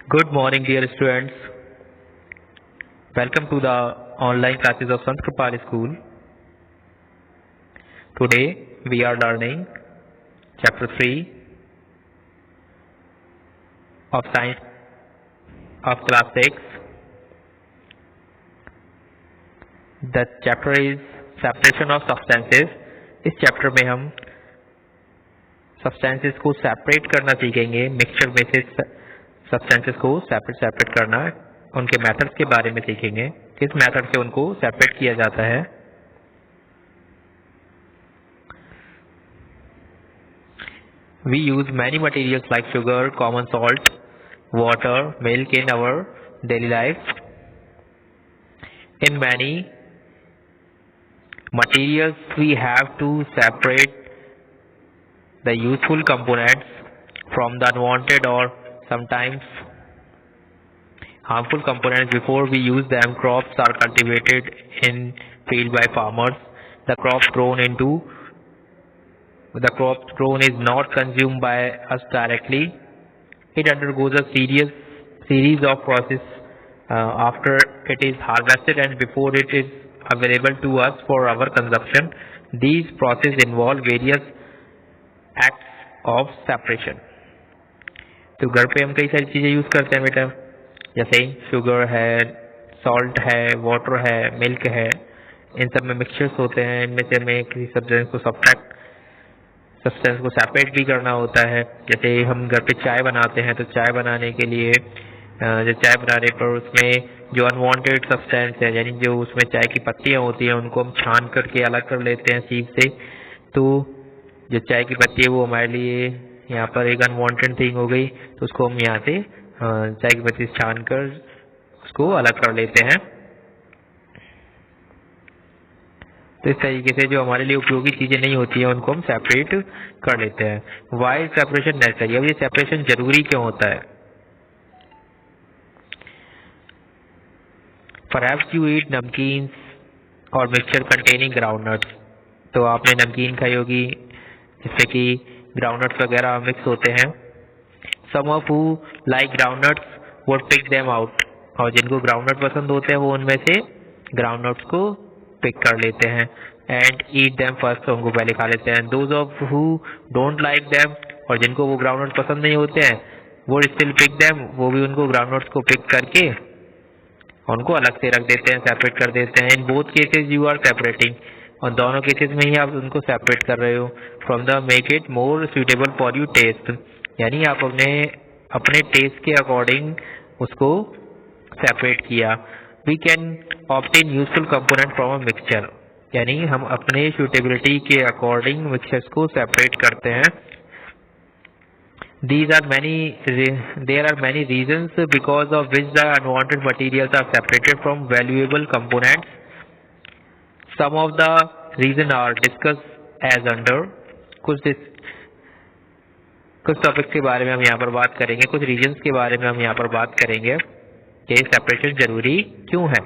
Good morning, dear students. Welcome to the online classes of Sant Kripal School. Today we are learning chapter 3 of science of class 6. The chapter is separation of substances. इस chapter में हम substances को separate करना सीखेंगे, mixture में से substances को separate करना, उनके मेथड्स के बारे में सीखेंगे, किस मेथड से उनको सेपरेट किया जाता है। We use many materials like sugar, common salt, water, milk in our daily life. In many materials we have to separate the useful components from the unwanted or sometimes harmful components before we use them. Crops are cultivated in field by farmers. The crop grown is not consumed by us directly. It undergoes a series of process after it is harvested and before it is available to us for our consumption. These processes involve various acts of separation. तो घर पे हम कई सारी चीज़ें use करते हैं बेटा, जैसे शुगर है, सॉल्ट है, वाटर है, मिल्क है, इन सब में मिक्सचर्स होते हैं। इनमें से हमें किसी सब्सटेंस को सेपरेट भी करना होता है। जैसे हम घर पे चाय बनाते हैं तो चाय बनाने के लिए जो चाय बनाने पर उसमें जो अनवांटेड सब्सटेंस है, यानी जो उसमें चाय की पत्तियां होती हैं, उनको हम छान करके अलग कर लेते हैं सीप से। तो जो चाय की पत्ती है वो हमारे लिए यहाँ पर एक अनवांटेड थिंग हो गई, तो उसको हम यहाँ से चाय की पत्ती छान कर उसको अलग कर लेते हैं। तो इस तरीके से जो हमारे लिए उपयोगी चीजें नहीं होती हैं उनको हम सेपरेट कर लेते हैं। Why separation necessary? अब ये सेपरेशन जरूरी क्यों होता है? Perhaps you eat नमकीन और मिक्सचर कंटेनिंग ग्राउंडनट्स। तो आपने नमकीन खाई होगी जिससे कि ग्राउंडनट्स वगैरह मिक्स होते हैं। Some of who like groundnuts would pick them out। और जिनको ग्राउंडनट पसंद होते हैं वो उनमें से ग्राउंडनट्स को पिक कर लेते हैं। एंड ईट देम फर्स्ट, उनको पहले खा लेते हैं। Those of who don't like them, और जिनको वो ग्राउंडनट पसंद नहीं होते हैं वो स्टिल पिक देम, वो भी उनको ग्राउंडनट्स को पिक करके उनको अलग से रख देते हैं, सेपरेट कर देते हैं। In both cases you are separating, और दोनों केसेस में ही आप उनको सेपरेट कर रहे हो। From the make it more suitable for you taste, यानी आप अपने टेस्ट के अकॉर्डिंग उसको सेपरेट किया। We can obtain useful component from a mixture, यानी हम अपने सूटेबिलिटी के अकॉर्डिंग मिक्सचर्स को सेपरेट करते हैं। There are many reasons because of which the unwanted materials are separated from valuable components. Some of the reasons are discussed as under. कुछ topics के बारे में हम यहाँ पर बात करेंगे, कुछ रीजंस के बारे में हम यहाँ पर बात करेंगे कि सेपरेशन जरूरी क्यों है।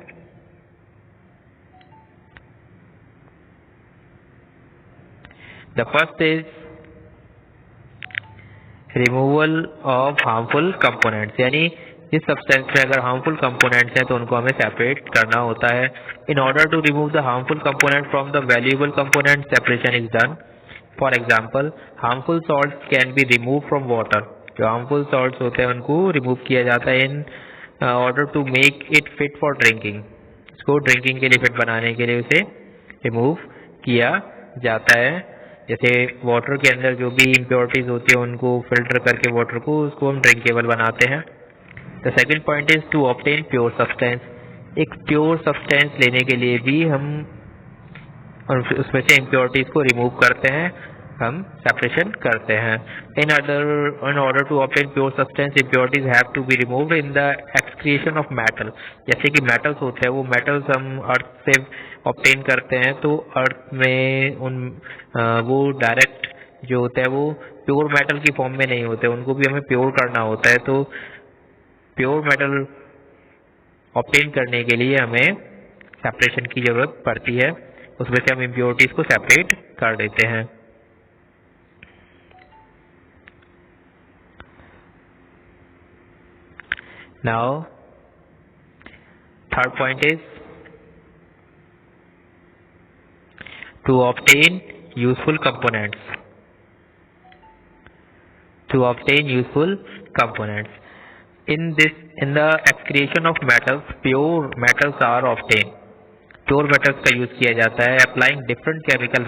The first is removal of harmful components, यानी जिस सब्सटेंस में अगर हार्मफुल कंपोनेंट्स हैं तो उनको हमें सेपरेट करना होता है। In order to remove the harmful component from the valuable component, separation is done. For example, harmful salts can be remove from water. जो हार्मफुल सॉल्ट्स होते हैं उनको रिमूव किया जाता है in order to make it fit for drinking. इसको drinking के लिए फिट बनाने के लिए उसे रिमूव किया जाता है। जैसे वाटर के अंदर जो भी इम्प्योरिटीज होती है उनको फिल्टर करके वाटर को उसको हम ड्रिंकेबल बनाते हैं। The second point is to obtain pure substance. एक प्योर सब्सटेंस लेने के लिए भी हम उसमें से इम्प्योरिटीज को रिमूव करते हैं, हम सेपरेशन करते हैं। In order to obtain pure substance, impurities have to be removed in the extraction of metal. जैसे कि मेटल्स होते हैं, वो मेटल्स हम अर्थ से ऑब्टेन करते हैं, तो अर्थ में वो डायरेक्ट जो होता है वो प्योर मेटल की फॉर्म में नहीं होते, उनको भी हमें प्योर करना होता है। तो प्योर मेटल ऑब्टेन करने के लिए हमें सेपरेशन की जरूरत पड़ती है, उसमें से हम इम्प्योरिटीज को सेपरेट कर देते हैं। Now, third point is to obtain useful components. To obtain useful components. In the excretion of metals, pure metals are obtained. Pure metals का यूज किया जाता है applying different chemical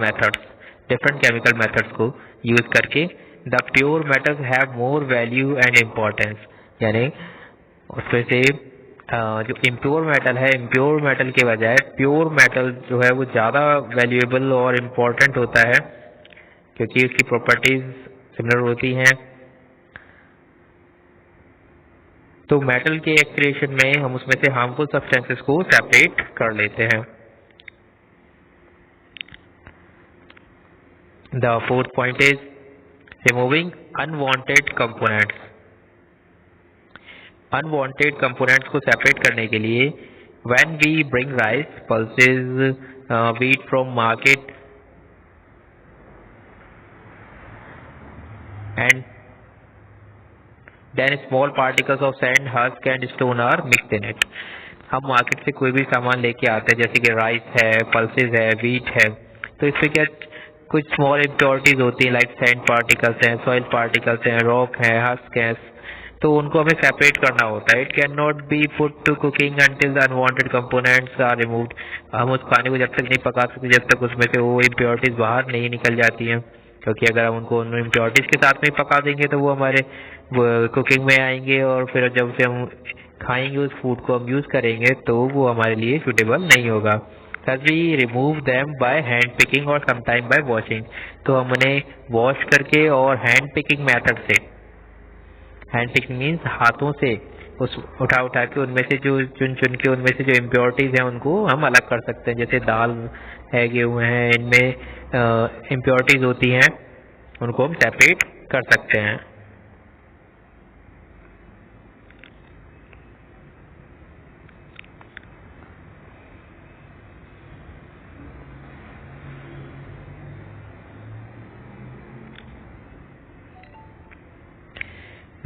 methods को यूज करके. The pure metals have more value and importance. यानी उसमें से जो इम्प्योर मेटल है, इम्प्योर मेटल के बजाय प्योर मेटल जो है वो ज़्यादा वैल्यूएबल और इम्पोर्टेंट होता है क्योंकि उसकी प्रॉपर्टीज सिमिलर होती हैं. तो मेटल के एक्सक्रीशन में हम उसमें से हार्मफुल सब्सटेंसेस को सेपरेट कर लेते हैं. The fourth point is removing unwanted components. Unwanted components को सेपरेट करने के लिए when we bring rice, pulses, wheat from market and then small particles of sand, husk and stone are mixed in it. हम market से कोई भी सामान लेके आते हैं जैसे कि राइस है, पल्सेस है, वीट है, तो इसमें क्या कुछ स्मॉल इम्प्योरिटीज होती हैं लाइक सैंड पार्टिकल्स हैं, सॉइल पार्टिकल्स हैं, रॉक है, हस्क है, तो उनको हमें सेपरेट करना होता है. It can not be put to cooking until the unwanted components are removed. हम उस खाने को जब तक नहीं पका सकते जब तक उसमें से वो इम्प्योरिटीज बाहर नहीं निकल जाती हैं, क्योंकि अगर हम उनको उन इम्प्योरिटीज के साथ में पका देंगे तो वो हमारे कुकिंग में आएंगे और फिर जब से हम खाएंगे उस फूड को हम यूज करेंगे तो वो हमारे लिए सुटेबल नहीं होगा. Thus we remove them by hand picking और sometime by washing. तो हम उन्हें वॉश करके और हैंड पिकिंग मेथड से, हैंड पिकिंग मीन्स हाथों से उस उठा के उनमें से जो चुन के उनमें से जो इम्प्योरिटीज हैं उनको हम अलग कर सकते हैं. जैसे दाल है, गेहूँ हैं, इनमें इम्प्योरिटीज होती हैं, उनको हम सेपरेट कर सकते हैं.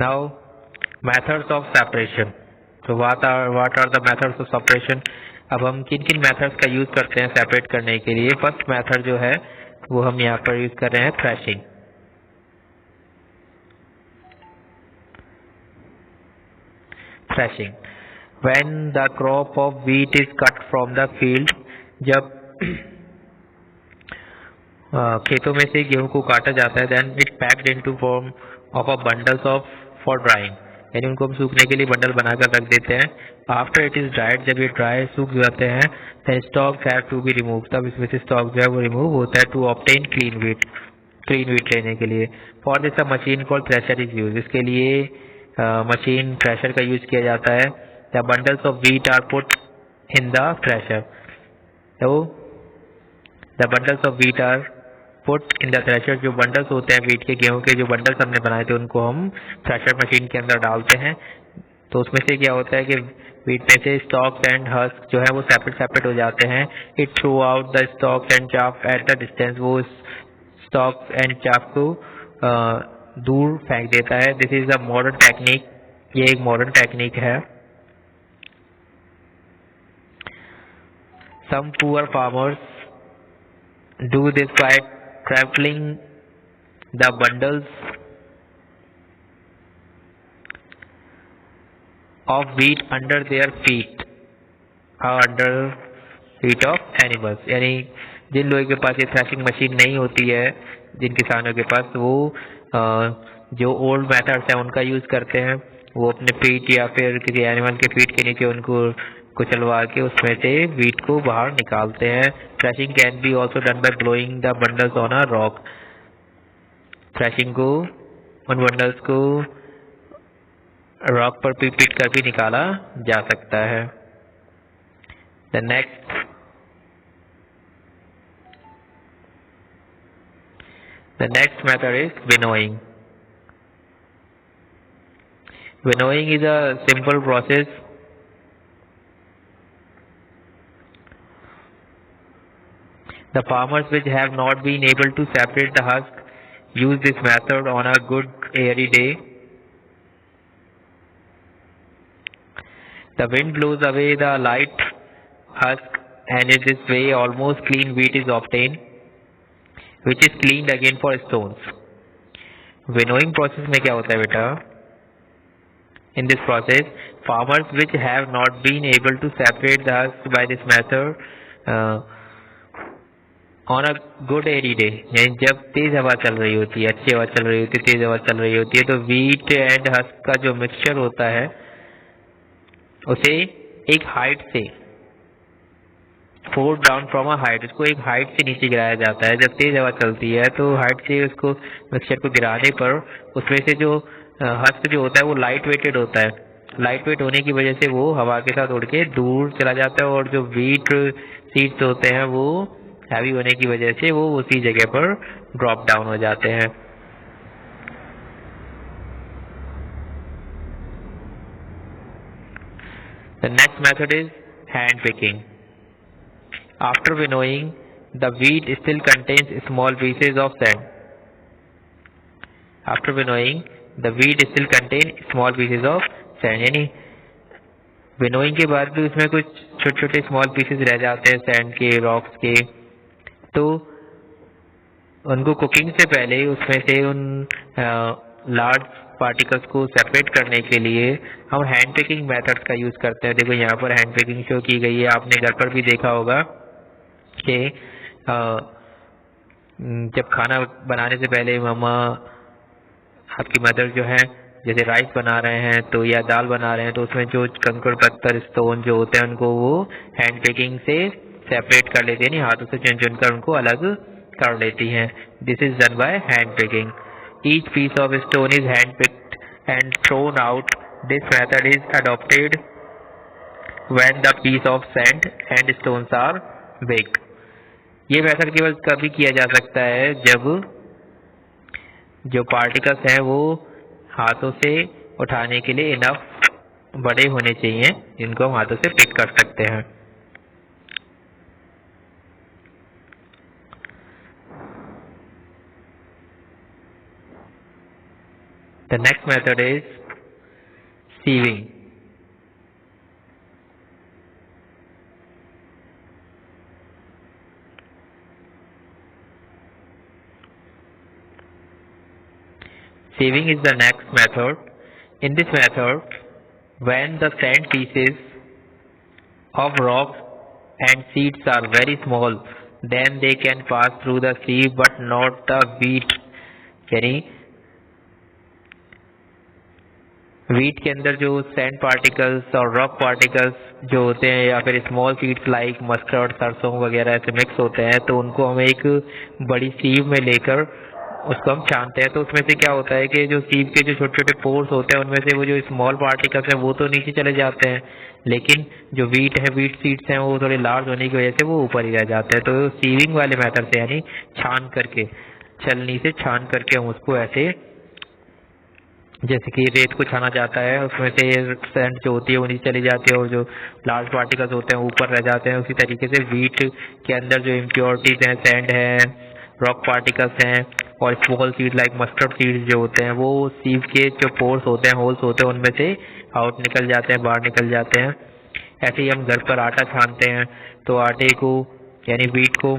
Now, methods of separation. So what are the methods of separation? अब हम किन किन मेथड्स का यूज करते हैं सेपरेट करने के लिए. फर्स्ट मेथड जो है वो हम यहाँ पर यूज कर रहे हैं threshing. Threshing when the crop of wheat is cut from the field, जब खेतों में से गेहूं को काटा जाता है, then it packed into form of a bundles of for drying, यानी उनको हम सूखने के लिए बंडल बनाकर रख देते हैं. आफ्टर इट इज ड्राइड, जब ये ड्राई सूख जाते हैं, then stalks have to be removed, तब इसमें से स्टॉक जो है वो रिमूव होता है टू ऑब्टेन क्लीन वीट लेने के लिए. For this a machine called thresher is use. इसके लिए मशीन थ्रेशर का यूज किया जाता है. The bundles of wheat are put in the thresher. तो the bundles of wheat are put in the thresher. जो बंडल्स होते हैं वीट के, गेहूं के जो बंडल्स हमने बनाए थे उनको हम थ्रेशर मशीन के अंदर डालते हैं. तो उसमें से क्या होता है कि वीट में से स्टॉक्स एंड हस्क जो है वो सेपरेट हो जाते हैं. It through out the stalks and chaff at the distance. वो स्टॉक्स एंड चाफ को दूर फेंक देता है. This is a modern technique. ये एक मॉडर्न टेक्निक है. Some poor farmers do this by trampling the bundles of wheat under their feet or under feet of animals. यानी जिन लोगों के पास ये थ्रेशिंग मशीन नहीं होती है, जिन किसानों के पास, वो जो ओल्ड मेथड्स हैं उनका यूज करते हैं. वो अपने फीट या फिर किसी एनिमल के फीट के नीचे उनको कुचलवा के उसमें से वीट को बाहर निकालते हैं. Threshing can be also done by blowing the bundles on a rock. Threshing को, उन बंडल्स को रॉक पर पीट कर भी निकाला जा सकता है. The next method is winnowing. Winnowing is a simple process The farmers which have not been able to separate the husk use this method on a good airy day The wind blows away the light husk and in this way almost clean wheat is obtained, which is cleaned again for stones. Winnowing process में क्या होता है बेटा? In this process, farmers which have not been able to separate the husk by this method on a good airy day, यानी जब तेज हवा चल रही होती है, अच्छी हवा चल रही होती है, तेज हवा चल रही होती है, तो wheat and husk का जो मिक्सचर होता है उसे एक हाइट से force down from a height, उसको एक हाइट से नीचे गिराया जाता है। जब तेज हवा चलती है तो हाइट से उसको मिक्सचर को गिराने पर उसमें से जो हस्क जो होता है वो लाइट वेटेड होता है। लाइट वेट होने की वजह से वो हवा के साथ उड़ के दूर चला जाता है और जो व्हीट सीड्स होते हैं वो हैवी होने की वजह से वो उसी जगह पर ड्रॉप डाउन हो जाते हैं। The next method is hand picking. After winnowing, the wheat still contains small pieces of sand. After winnowing, the wheat still contains small pieces of sand. यानी विनोइंग के बाद भी उसमें कुछ छोटे छोटे स्मॉल पीसेस रह जाते हैं सैंड के, रॉक्स के, तो उनको कुकिंग से पहले उसमें से उन लार्ज पार्टिकल्स को सेपरेट करने के लिए हम हैंड पिकिंग मेथड्स का यूज़ करते हैं। देखो यहाँ पर हैंड पिकिंग शो की गई है, आपने घर पर भी देखा होगा कि जब खाना बनाने से पहले मामा, आपकी मदर जो है, जैसे राइस बना रहे हैं तो या दाल बना रहे हैं तो उसमें जो कंकड़ पत्थर स्टोन जो होते हैं उनको वो हैंड पिकिंग से सेपरेट कर लेती है, नहीं हाथों से चुन चुन कर उनको अलग कर लेती हैं। This is done by hand picking. Each piece of stone is hand picked and thrown out. This method is adopted when the piece of sand and stones are big. ये मेथड केवल कभी किया जा सकता है जब जो पार्टिकल्स हैं वो हाथों से उठाने के लिए इनफ बड़े होने चाहिए, जिनको हम हाथों से पिक कर सकते हैं। The next method is sieving. Sieving is the next method. In this method, when the sand pieces of rocks and seeds are very small, then they can pass through the sieve but not the wheat. यानी wheat के अंदर जो sand particles और rock particles जो होते हैं या फिर स्मॉल सीड्स लाइक मस्टर्ड, सरसों वगैरह ऐसे मिक्स होते हैं, तो उनको हम एक बड़ी सीव में लेकर उसको हम छानते हैं। तो उसमें से क्या होता है कि जो सीव के जो छोटे छोटे पोर्स होते हैं उनमें से वो जो स्मॉल पार्टिकल्स हैं वो तो नीचे चले जाते हैं, लेकिन जो वीट है, वीट सीड्स हैं, वो थोड़े लार्ज होने की वजह से वो ऊपर ही रह जाते हैं। तो सीविंग वाले मेथड से, यानी छान करके, छलनी से छान करके हम उसको ऐसे, जैसे कि रेत को छाना जाता है उसमें से सैंड जो होती है वो नीचे चली जाती है और जो लार्ज पार्टिकल्स होते हैं ऊपर रह जाते हैं। उसी तरीके से वीट के अंदर जो इम्प्योरिटीज हैं, सैंड है, रॉक पार्टिकल्स हैं और small seed like mustard seeds जो होते हैं वो सीव के जो पोर्स होते हैं, होल्स होते हैं, उनमें से आउट निकल जाते हैं, बाहर निकल जाते हैं। ऐसे ही हम घर पर आटा छानते हैं तो आटे को यानी वीट को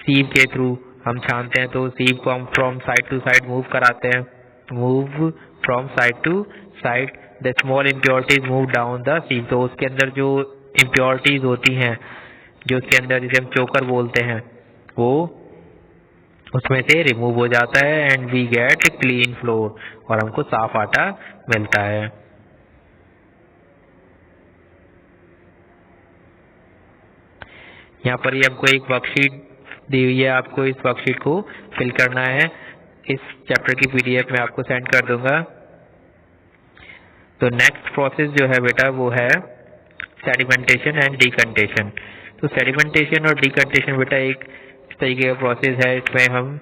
सीव के थ्रू हम छानते हैं, तो सीव को हम from side to side move कराते हैं, move from side to side, the small impurities move down the sieve. तो उसके अंदर जो इम्प्योरिटीज होती हैं, जो उसके अंदर जिसे हम चोकर बोलते हैं, वो उसमें से रिमूव हो जाता है and we get clean flour, और हमको साफ आटा मिलता है। यहाँ पर ये हमको एक वर्कशीट दी हुई है, आपको इस वर्कशीट को फिल करना है। इस चैप्टर की पीडीएफ में आपको सेंड कर दूंगा। तो नेक्स्ट प्रोसेस जो है बेटा वो है सेडिमेंटेशन एंड डिकंटेशन। तो सेडिमेंटेशन और डिकंटेशन बेटा एक इस तरीके का प्रोसेस है, इसमें हम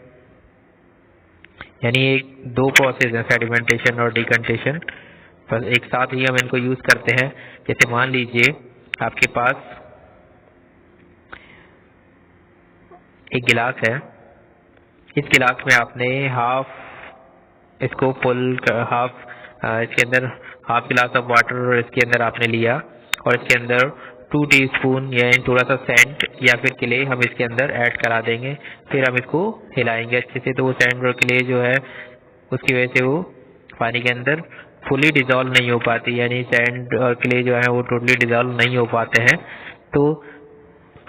यानी एक दो प्रोसेस है सेडिमेंटेशन और डिकंटेशन, बस एक साथ ही हम इनको यूज करते हैं। जैसे मान लीजिए आपके पास एक गिलास है, इस गिलास में आपने हाफ इसको फुल हाफ इसके अंदर हाफ गिलास ऑफ वाटर इसके अंदर आपने लिया और इसके अंदर 2 टीस्पून या थोड़ा सा सेंट या फिर क्ले हम इसके अंदर ऐड करा देंगे। फिर हम इसको हिलाएंगे अच्छे से। तो वो सेंट और क्ले जो है उसकी वजह से वो पानी के अंदर फुली डिजॉल्व नहीं हो पाती, यानी सैंड और क्ले जो है वो टोटली डिजॉल्व नहीं हो पाते हैं। तो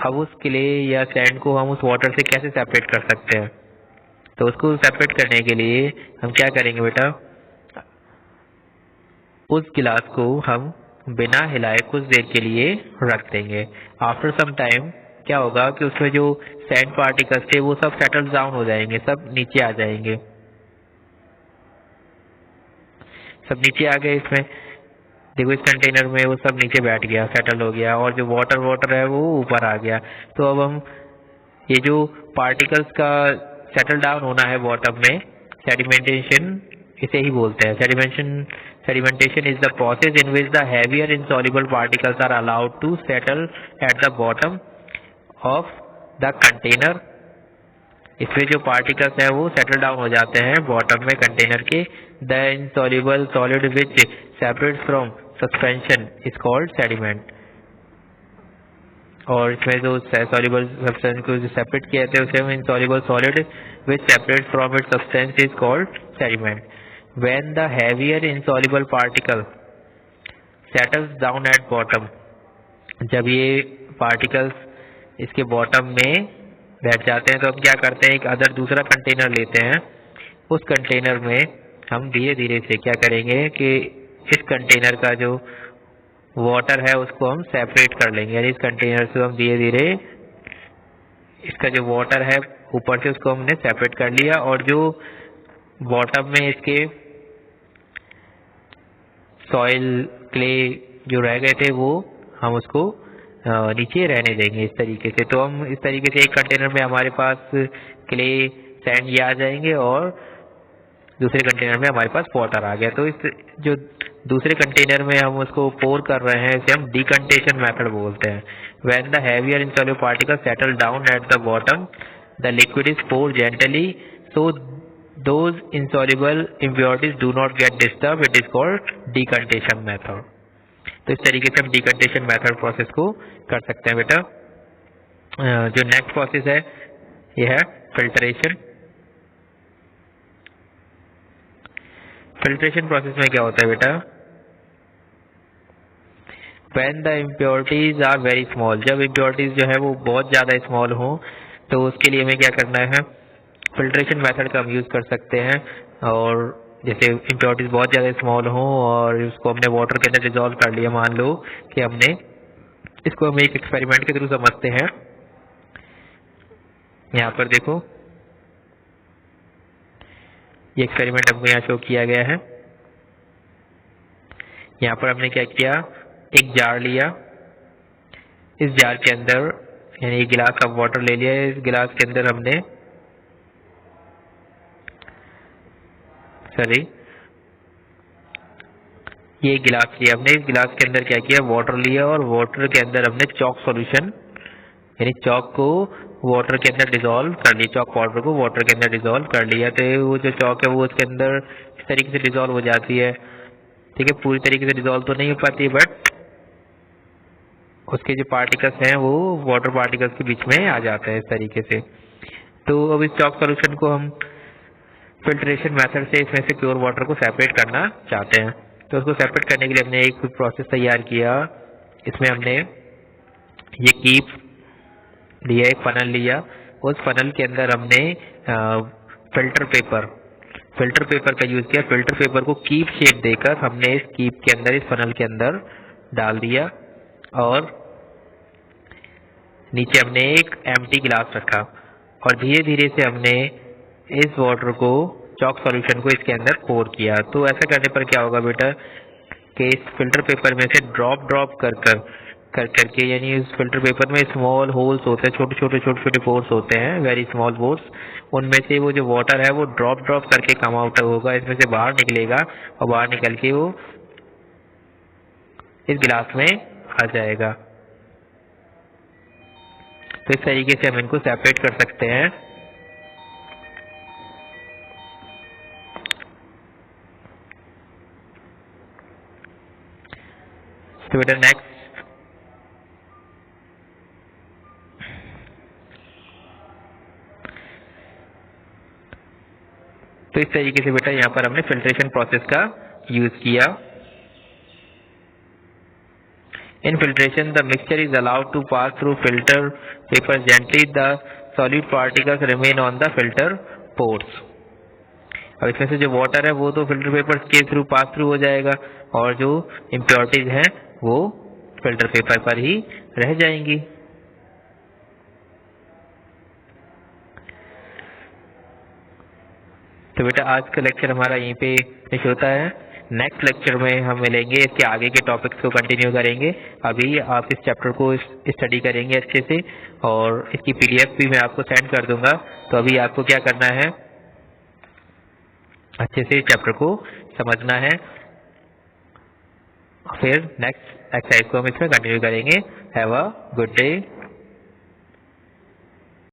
अब उस क्ले या सैंड को हम उस वाटर से कैसे सेपरेट कर सकते हैं? तो उसको सेपरेट करने के लिए हम क्या करेंगे बेटा, उस गिलास को हम बिना हिलाए कुछ देर के लिए रख देंगे। आफ्टर सम टाइम क्या होगा कि उसमें जो सैंड पार्टिकल्स थे वो सब सेटल डाउन हो जाएंगे, सब नीचे आ जाएंगे, सब नीचे आ गए। इसमें देखो इस कंटेनर में वो सब नीचे बैठ गया, सेटल हो गया, और जो वाटर है वो ऊपर आ गया। तो अब हम ये जो पार्टिकल्स का सेटल डाउन होना है बॉटम में, सेडिमेंटेशन इसे ही बोलते हैं। Sedimentation is the process in which the heavier insoluble particles are allowed to settle at the bottom of the container. इसमें जो पार्टिकल्स हैं वो सेटल डाउन हो जाते हैं बॉटम में कंटेनर के। The insoluble solid which separates from suspension is called sediment. और इसमें जो सॉल्युबल सब्सटेंस को जो सेपरेट किया जाता है उसे हम insoluble solid which separates from its substance is called sediment. When the heavier insoluble particle settles down at bottom, जब ये पार्टिकल्स इसके बॉटम में बैठ जाते हैं तो हम क्या करते हैं, एक अदर दूसरा कंटेनर लेते हैं। उस कंटेनर में हम धीरे धीरे से क्या करेंगे कि इस कंटेनर का जो वाटर है उसको हम सेपरेट कर लेंगे, यानी इस कंटेनर से हम धीरे धीरे इसका जो वाटर है ऊपर से उसको हमने सेपरेट कर लिया, और जो बॉटम में इसके सॉइल क्ले जो रह गए थे वो हम उसको नीचे रहने देंगे इस तरीके से। तो हम इस तरीके से एक कंटेनर में हमारे पास क्ले सैंड ये आ जाएंगे और दूसरे कंटेनर में हमारे पास वाटर आ गया। तो इस जो दूसरे कंटेनर में हम उसको पोर कर रहे हैं इसे हम डिकंटेशन मेथड बोलते हैं। When the heavier insoluble particle settle down at the bottom the liquid is poured gently so those insoluble impurities do not get disturbed, it is called decantation method। तो इस तरीके से हम डिकंटेशन मेथड प्रोसेस को कर सकते हैं बेटा। जो नेक्स्ट प्रोसेस है यह है फिल्ट्रेशन। फिल्ट्रेशन प्रोसेस में क्या होता है बेटा, when the impurities are very small, जब impurities जो है वो बहुत ज़्यादा स्मॉल हो तो उसके लिए हमें क्या करना है, फिल्ट्रेशन मेथड का हम यूज़ कर सकते हैं। और जैसे इम्प्योरिटीज बहुत ज़्यादा स्मॉल हो और उसको हमने वाटर के अंदर डिजॉल्व कर लिया, मान लो कि हमने इसको हम एक एक्सपेरिमेंट के थ्रू समझते हैं। यहाँ पर देखो ये एक्सपेरिमेंट हमको यहाँ शो किया गया है। यहाँ पर हमने क्या किया, एक जार लिया, इस जार के अंदर यानी एक गिलास का वाटर ले लिया, इस गिलास के अंदर हमने ये गिलास लिया हमने, इस गिलास के अंदर क्या किया, वाटर लिया और वाटर के अंदर हमने चॉक सॉल्यूशन यानी चॉक को वाटर के अंदर डिजोल्व कर लिया, चॉक पाउडर को वाटर के अंदर डिजोल्व कर लिया। तो वो जो चॉक है वो उसके अंदर इस तरीके से डिजोल्व हो जाती है। ठीक है, पूरी तरीके से डिजोल्व तो नहीं हो पाती बट उसके जो पार्टिकल्स हैं वो वाटर पार्टिकल्स के बीच में आ जाते हैं इस तरीके से। तो अब इस चॉक सॉल्यूशन को हम फिल्ट्रेशन मेथड से इसमें से प्योर वाटर को सेपरेट करना चाहते हैं। तो उसको सेपरेट करने के लिए हमने एक प्रोसेस तैयार किया। इसमें हमने ये कीप लिया, एक फनल लिया, उस फनल के अंदर हमने फिल्टर पेपर का यूज़ किया। फिल्टर पेपर को कीप शेप देकर हमने इस कीप के अंदर, इस फनल के अंदर डाल दिया और नीचे हमने एक एम्प्टी गिलास रखा और धीरे धीरे से हमने इस वाटर को, चॉक सॉल्यूशन को इसके अंदर पोर किया। तो ऐसा करने पर क्या होगा बेटा कि इस फिल्टर पेपर में से ड्रॉप कर करके, यानी इस फिल्टर पेपर में स्मॉल होल्स होते हैं, छोटे छोटे पोर्स होते हैं, वेरी स्मॉल पोर्स, उनमें से वो जो वाटर है वो ड्रॉप करके कम आउट होगा, इसमें से बाहर निकलेगा और बाहर निकल के वो इस गिलास में आ जाएगा। तो इस तरीके से हम इनको सेपरेट कर सकते हैं। तो बेटा नेक्स्ट, तो इस तरीके से बेटा यहाँ पर हमने फिल्ट्रेशन प्रोसेस का यूज किया। In filtration the mixture is allowed to pass through filter paper gently, the solid particles remain on the filter pores. अब इसमें से जो वाटर है वो तो फिल्टर पेपर के थ्रू पास थ्रू हो जाएगा और जो इम्प्योरिटीज हैं वो फिल्टर पेपर पर ही रह जाएंगी। तो बेटा आज का लेक्चर हमारा यहीं पे फिनिश होता है। नेक्स्ट लेक्चर में हम मिलेंगे, इसके आगे के टॉपिक्स को कंटिन्यू करेंगे। अभी आप इस चैप्टर को स्टडी करेंगे अच्छे से और इसकी पीडीएफ भी मैं आपको सेंड कर दूंगा। तो अभी आपको क्या करना है, अच्छे से चैप्टर को समझना है, फिर नेक्स्ट एक्सरसाइज को हम इसमें कंटिन्यू करेंगे। Have a good day.